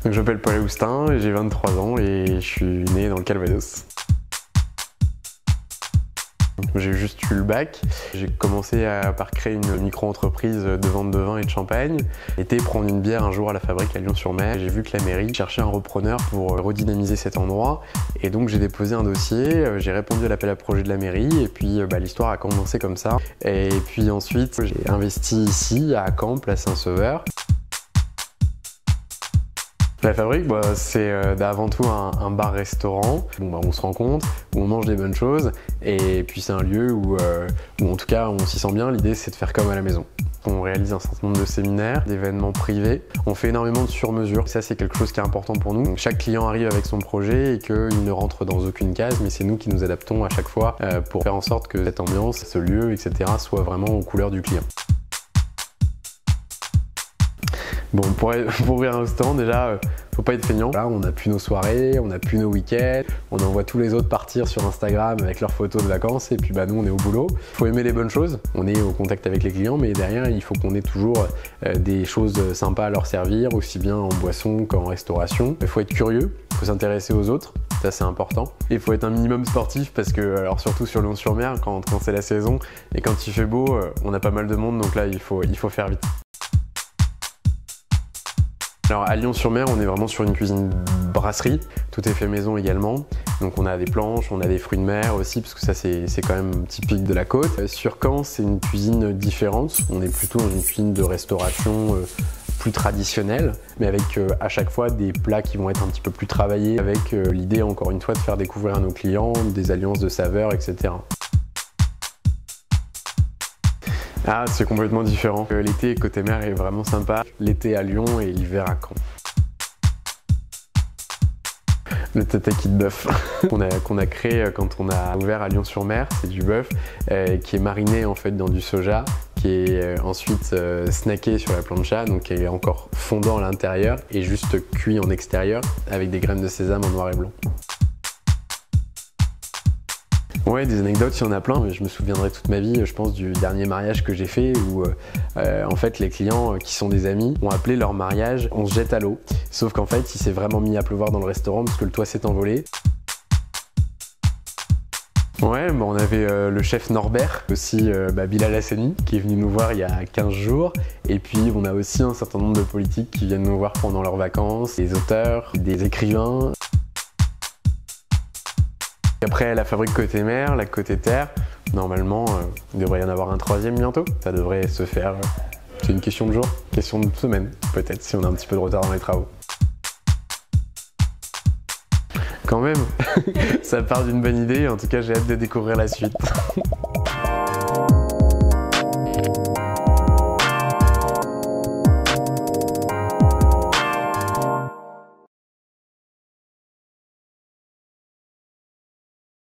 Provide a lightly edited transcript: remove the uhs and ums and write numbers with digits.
Donc, je m'appelle Paul Aoustin, j'ai 23 ans et je suis né dans le Calvados. J'ai juste eu le bac. J'ai commencé par créer une micro-entreprise de vente de vin et de champagne. Été prendre une bière un jour à la fabrique à Lyon-sur-Mer. J'ai vu que la mairie cherchait un repreneur pour redynamiser cet endroit. Et donc j'ai déposé un dossier, j'ai répondu à l'appel à projet de la mairie et puis l'histoire a commencé comme ça. Et puis ensuite j'ai investi ici à Caen, place Saint-Sauveur. La fabrique, c'est avant tout un bar-restaurant où on se rencontre, où on mange des bonnes choses et puis c'est un lieu où en tout cas on s'y sent bien. L'idée c'est de faire comme à la maison. On réalise un certain nombre de séminaires, d'événements privés. On fait énormément de sur-mesure. Ça c'est quelque chose qui est important pour nous. Donc, chaque client arrive avec son projet et qu'il ne rentre dans aucune case, mais c'est nous qui nous adaptons à chaque fois pour faire en sorte que cette ambiance, ce lieu, etc. soit vraiment aux couleurs du client. Bon, pour ouvrir un restaurant, déjà, faut pas être feignant. Là, on n'a plus nos soirées, on n'a plus nos week-ends, on envoie tous les autres partir sur Instagram avec leurs photos de vacances et puis nous, on est au boulot. Il faut aimer les bonnes choses, on est au contact avec les clients, mais derrière, il faut qu'on ait toujours des choses sympas à leur servir, aussi bien en boisson qu'en restauration. Il faut être curieux, il faut s'intéresser aux autres, ça c'est important. Il faut être un minimum sportif parce que, alors surtout sur Lyon-sur-Mer, quand c'est la saison et quand il fait beau, on a pas mal de monde, donc là, il faut faire vite. Alors à Lyon-sur-Mer, on est vraiment sur une cuisine brasserie, tout est fait maison également. Donc on a des planches, on a des fruits de mer aussi, parce que ça c'est quand même typique de la côte. Sur Caen, c'est une cuisine différente, on est plutôt dans une cuisine de restauration plus traditionnelle, mais avec à chaque fois des plats qui vont être un petit peu plus travaillés, avec l'idée encore une fois de faire découvrir à nos clients des alliances de saveurs, etc. Ah, c'est complètement différent. L'été côté mer est vraiment sympa. L'été à Lyon et l'hiver à Caen. Le tataki de bœuf qu'on a créé quand on a ouvert à Lyon-sur-Mer, c'est du bœuf qui est mariné en fait dans du soja, qui est ensuite snacké sur la plancha, donc qui est encore fondant à l'intérieur et juste cuit en extérieur avec des graines de sésame en noir et blanc. Ouais, des anecdotes, il y en a plein. Je me souviendrai toute ma vie, je pense, du dernier mariage que j'ai fait où en fait les clients qui sont des amis ont appelé leur mariage « On se jette à l'eau ». Sauf qu'en fait, il s'est vraiment mis à pleuvoir dans le restaurant parce que le toit s'est envolé. Ouais, on avait le chef Norbert, aussi Bilal Hassani qui est venu nous voir il y a 15 jours. Et puis on a aussi un certain nombre de politiques qui viennent nous voir pendant leurs vacances, des auteurs, des écrivains. Après la fabrique côté mer, la côté terre, normalement il devrait y en avoir un troisième bientôt. Ça devrait se faire, c'est une question de jour, question de semaine peut-être si on a un petit peu de retard dans les travaux. Quand même, ça part d'une bonne idée, en tout cas j'ai hâte de découvrir la suite.